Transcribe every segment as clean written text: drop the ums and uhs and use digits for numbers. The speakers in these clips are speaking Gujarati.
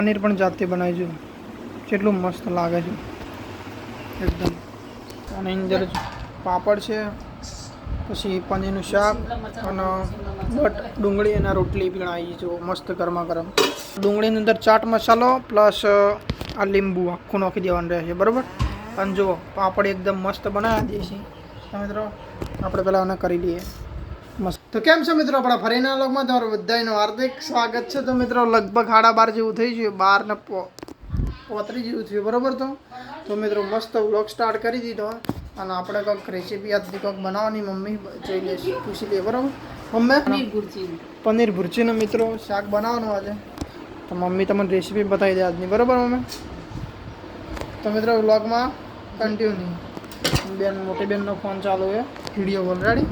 પનીર પણ જાતે બનાવી છે, કેટલું મસ્ત લાગે છે એકદમ. અને અંદર પાપડ છે, પછી પનીરનું શાક અને ડુંગળી અને રોટલી પણ આવી છે મસ્ત ગરમા ગરમ. ડુંગળીની અંદર ચાટ મસાલો પ્લસ આ લીંબુ આખું નાખી દેવાનું રહે છે, બરાબર. અને જુઓ પાપડ એકદમ મસ્ત બનાવી દઈએ છીએ મિત્રો. આપણે પહેલાં આને કરી લઈએ મસ્ત. તો કેમ છે મિત્રો, આપણા ફરીના વ્લોગમાં તમારું બધાનું હાર્દિક સ્વાગત છે. તો મિત્રો લગભગ 12:30 જેવું થઈ ગયું, 12:35 જેવું થયું, બરાબર. તો મિત્રો મસ્ત વ્લોગ સ્ટાર્ટ કરી દીધો. અને આપણે કંઈક રેસીપી આજની કંઈક બનાવવાની મમ્મી જોઈ લે, પૂછી લઈએ, બરાબર. મમ્મી પનીર ભુરજીનો મિત્રો શાક બનાવવાનું આજે. તો મમ્મી તમને રેસીપી બતાવી દે આજની, બરાબર મમ્મી. તો મિત્રો વ્લોગમાં કન્ટિન્યુ. મોટી બેનનો ફોન ચાલુ છે, વિડીયો કોલ રેડી.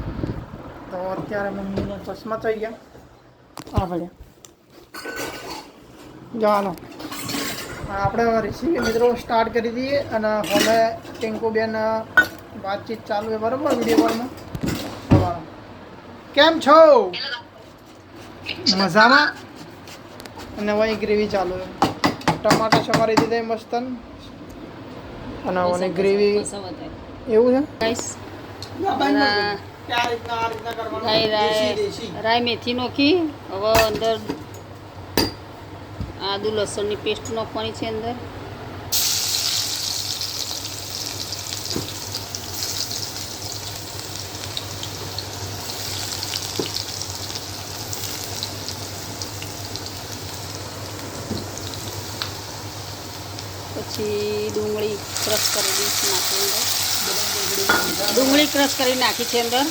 તો અત્યારે મમ્મીને ચશ્મા થઈ ગયા, હા ભાઈ ચાલો આપણે રેસીપી મિત્રો સ્ટાર્ટ કરી દઈએ. અને હવે ટિંકુબેન વાતચીત ચાલુ છે, બરાબર, વિડીયો કોલમાં. કેમ છો? મજામાં. અને હવે ગ્રેવી ચાલુ છે, ટમાટા સમારી દીધા મસ્ત. અને ગ્રેવી એવું છે. રાઈ મેથી નોખી, હવે અંદર આદુ લસણની પેસ્ટ નાખવાની છે અંદર. પછી ડુંગળી ક્રશ કરી નાખી અંદર. ડુંગળી ક્રશ કરી નાખી છે અંદર.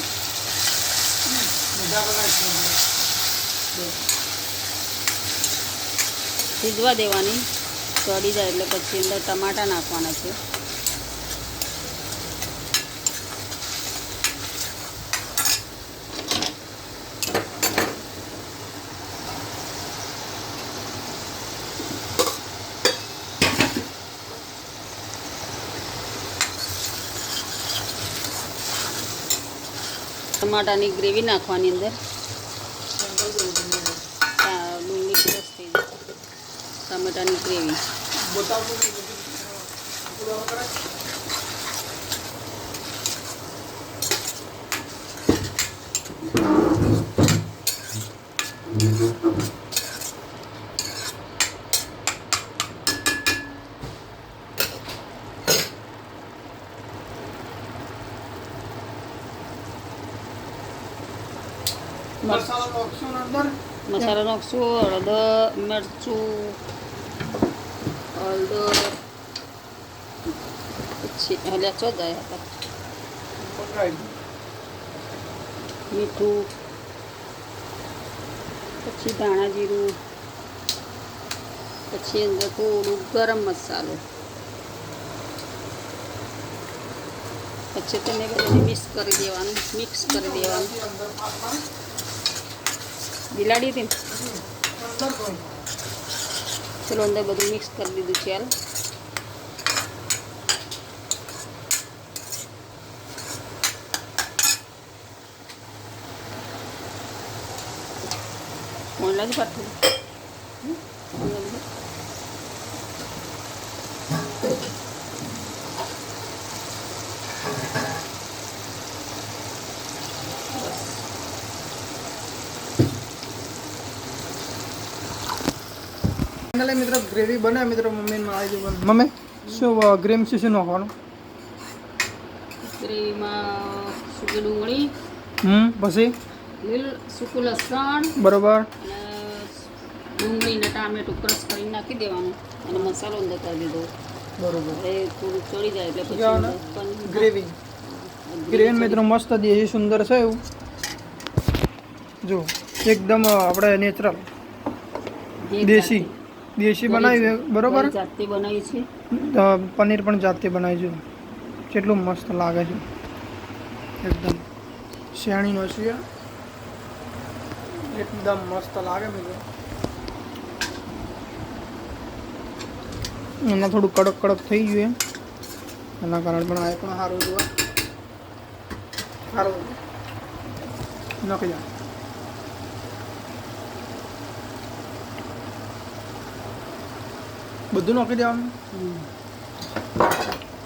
સિજવા દેવાની, ચડી જાય એટલે પછી અંદર ટમાટા નાખવાના છે. ટમાટાની ગ્રેવી નાખવાની અંદર. ડુંગળી ક્રશ થઈ જાય, ટમાટાની ગ્રેવી. મસાલો નાખશું, હળદર, મરચું, હળદર, પછી હલ્યા ચો જાય હતા, મીઠું, પછી ધાણા જીરું, પછી અંદર થોડું ગરમ મસાલો, પછી તેને બધાને મિક્સ કરી દેવાનું. બિલાડી હતી ચલો અંદર બધું મિક્સ કરી દીધું છે. હાલ ઓનલાઈન પાઠવું મિત્રો. ગ્રેવી બને મિત્રો. મમ્મી શું ગ્રેવી શું નાખવાનું? ગ્રેવીમાં સૂકી ડુંગળી, પછી સૂકું લસણ, બરોબર, ડુંગળી ને ટામેટું ક્રશ કરીને નાખી દેવાનું અને મસાલો અંદર કરી દીધો, બરોબર. એ થોડું ચડી જાય એટલે પછી ગ્રેવી મિત્રો મસ્ત દેશી સુંદર છે એવું. જો એકદમ આપણે નેચરલ દેશી બનાવી, બરોબર. જાતે બનાવી છે. પનીર પણ જાતે બનાવી છે, કેટલું મસ્ત લાગે છે એકદમ. શેણીનો છે, એકદમ મસ્ત લાગે મિત્રો. એના થોડું કડક થઈ ગયું એના કારણે પણ આ પણ સારું જોવા સારું નાખી જાય. બધું નાખી દેવાનું.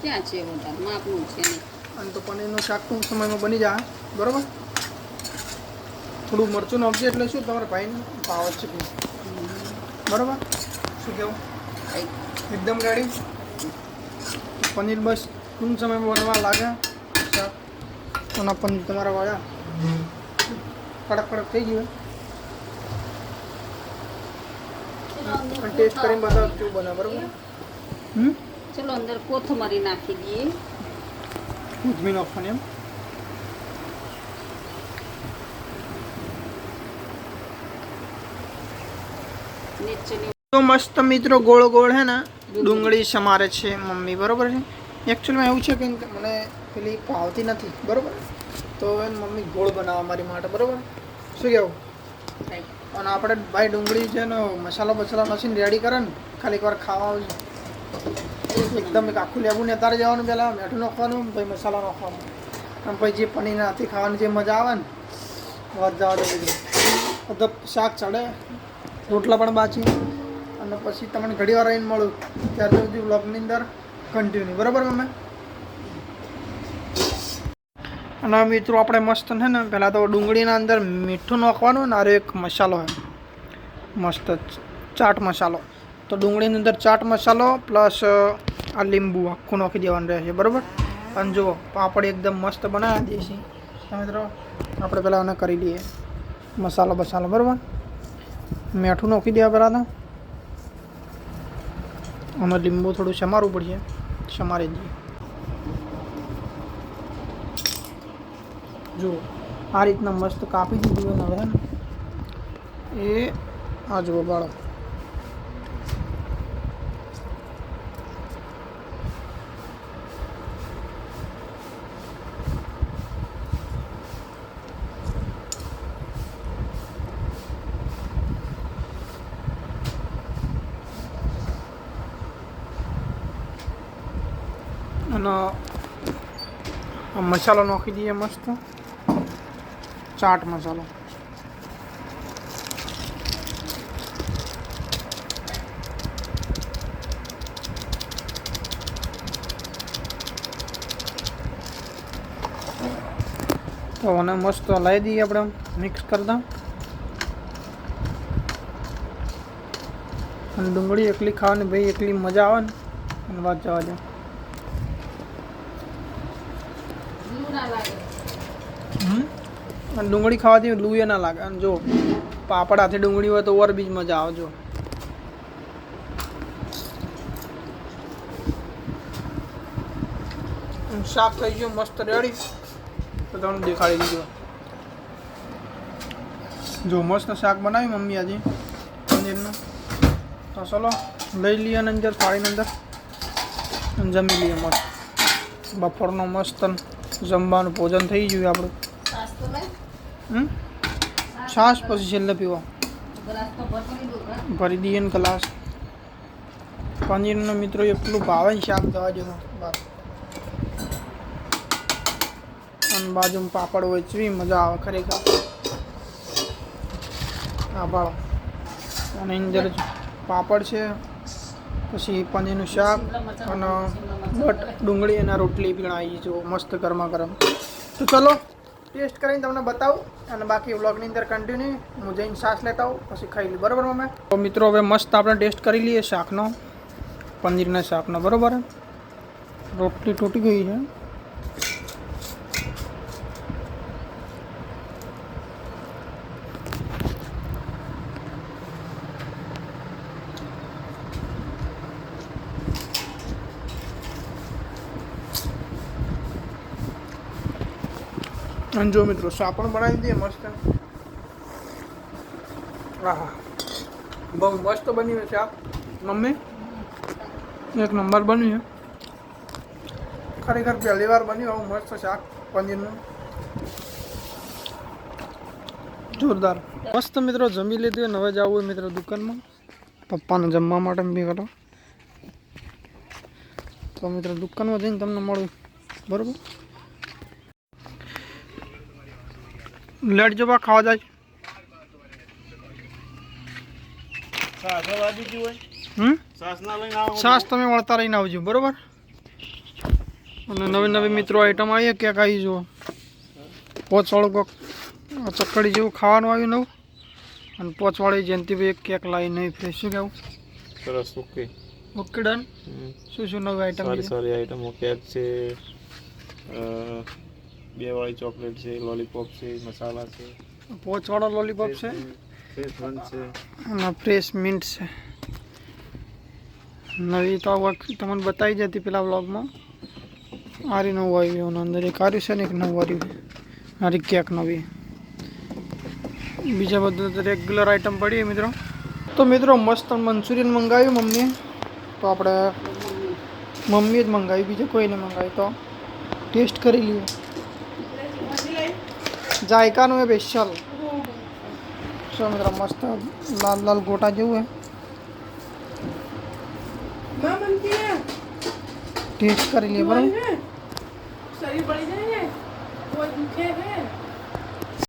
ક્યાં છે વધારે માપનું છે ને. અને તો પનીરનું શાક ટૂંક સમયમાં બની જાય. બરાબર. થોડું મરચું નાખજે એટલે શું તમારે ભાઈને ભાવ છે. બરાબર. શું કહેવું? એકદમ રેડી. પનીર બસ ટૂંક સમયમાં બનવા લાગે. શાક અને પનીર તમારા વાળા કડક કડક થઈ ગયું. ટેસ્ટ કરીને બતાવો કેવું બને. બરાબર. ચલો અંદર કોથમરી નાખી દઈએ. કોથમીર નાખવાની એમ. તો મસ્ત મિત્રો ગોળ ગોળ હે ને ડુંગળી સમારે છે મમ્મી. બરોબર છે. એકચ્યુઅલીમાં એવું છે કે મને પેલી ભાવતી નથી. બરોબર. તો મમ્મી ગોળ બનાવવા મારી માટે. બરોબર. શું કહેવું? અને આપણે ભાઈ ડુંગળી છે ને મસાલો બસાલો નાખીને રેડી કરે ને ખાલી એકવાર ખાવા આવજો. એકદમ એક આખું લેવું ને તારે જવાનું. પહેલાં મીઠું નાખવાનું, પછી મસાલો નાખવાનો, અને પછી જે પનીરના હાથથી ખાવાની જે મજા આવે ને વાત જવા દે. બધું શાક ચડે, રોટલા પણ બાચી, અને પછી તમને ઘડી વાર રહીને મળું ત્યાર સુધી બ્લોગની અંદર કન્ટિન્યુ. બરાબર મમ્મી? અને મિત્રો આપણે મસ્ત છે ને પહેલાં તો ડુંગળીના અંદર મીઠું નાખવાનું ને. અરે એક મસાલો છે મસ્ત ચાટ મસાલો. તો ડુંગળીની અંદર ચાટ મસાલો પ્લસ આ લીંબુ આખું નાખી દેવાનું રહે છે. બરાબર. અને જુઓ પાપડ એકદમ મસ્ત બનાવી દઈએ છીએ મિત્રો. આપણે પહેલાં એને કરી લઈએ મસાલો બસાલો. બરાબર. મીઠું નાખી દેવા પહેલાં તો, અને લીંબુ થોડું સમારવું પડશે. સમારી દઈએ. જુઓ આ રીતના મસ્ત કાપી દીધું હવે ને એ આ જુઓ બાળો. અને મસાલો નાખી દઈએ મસ્ત ચાટ મસાલો. તો અને મસ્ત લાવી દઈએ આપણે મિક્સ કરતા. અને ડુંગળી એકલી ખાવાની ભાઈ એકલી મજા આવે ને અને વાત જવા દે. અને ડુંગળી ખાવાથી લૂ એ ના લાગે. અને જો પાપડ હાથે ડુંગળી હોય તો ઓર બીજ મજા આવે. જો શાક થઈ ગયું મસ્ત રેડી. તો તમને દેખાડી દીધું. જો મસ્ત શાક બનાવી મમ્મી આજે પનીરનું. તો ચલો લઈ લઈએ અંદર થાળીની અંદર અને જમી લઈએ મસ્ત. બપોરનો મસ્ત જમવાનું ભોજન થઈ ગયું આપણું. છાશ પછી છેલ્લે પીવો ભરી દઈએ ને ગ્લાસ. પનીરનો મિત્રો એટલું ભાવે ને શાક જવા જેવું. બસ અને બાજુમાં પાપડ હોય ચવી મજા આવે ખરેખર. હા ભાવ. અને અંદર પાપડ છે, પછી પનીરનું શાક અને બટ ડુંગળી અને રોટલી પણ આવી જો મસ્ત ગરમા ગરમ. તો ચલો ટેસ્ટ કરીને તમને બતાવું અને બાકી વ્લોગની અંદર કન્ટિન્યુ હું જઈને શ્વાસ લેતા હોઉં પછી ખાઈ લઉં. બરાબર મમ્મી? તો મિત્રો હવે મસ્ત આપણે ટેસ્ટ કરી લઈએ શાકનો, પનીરના શાકનો. બરાબર. રોટલી તૂટી ગઈ છે. અને જો મિત્રો શાક પણ બનાવી દઈએ મસ્ત. હા બહુ મસ્ત બન્યું છે શાક મમ્મી. એક નંબર બન્યું છે ખરેખર. પહેલી વાર બન્યું આવું મસ્ત શાક પનીરનું. જોરદાર મસ્ત મિત્રો જમી લીધું. હવે જવું હોય મિત્રો દુકાનમાં પપ્પાને જમવા માટે બી કરો. તો મિત્રો દુકાનમાં જઈને તમને મળું. બરાબર. લેટ જવા ખાવા જાય. વાગી ગયું હોય છાશ તમે વળતા રહીને આવજો બરોબર. અને નવી નવી મિત્રો આઈટમ આવી ક્યાંક આવી જુઓ. પોચવાળું કોક ચકડી જેવું ખાવાનું આવ્યું નવું. અને પોચવાળી જયંતિભાઈ એક કેક લાવી નહીં ફ્રેશ. શું કહેવું? સરસ. Okay okay done. શું નવી આઈટમ? સારી આઈટમો કેક છે, બે વાળી ચોકલેટ છે, લોલીપોપ છે, મસાલા છે, પોચવાળો લોલીપોપ છે ફ્રેશ બન છે અને ફ્રેશ મિન્ટ છે. નવી તો તમને બતાવી જતી પેલા વ્લોગમાં. આરી નવું આવ્યું અંદર એક આર્યું છે ને એક નવું આવ્યું. આરી કેક નવી. બીજા બધું તો રેગ્યુલર આઈટમ પડી મિત્રો. તો મિત્રો મસ્ત મંચુરિયન મંગાવ્યું મમ્મીએ. તો આપણે મમ્મીએ જ મંગાવી, બીજું કોઈને મંગાવી. તો ટેસ્ટ કરી લઈએ. જાયકાનું એ સ્પેશિયલ. શું મિત્રો મસ્ત લાલ લાલ ગોટા જેવું હે. ટેસ્ટ કરી લઈએ બરાબર. शरीर बढ़ जाएंगे वो दुखे है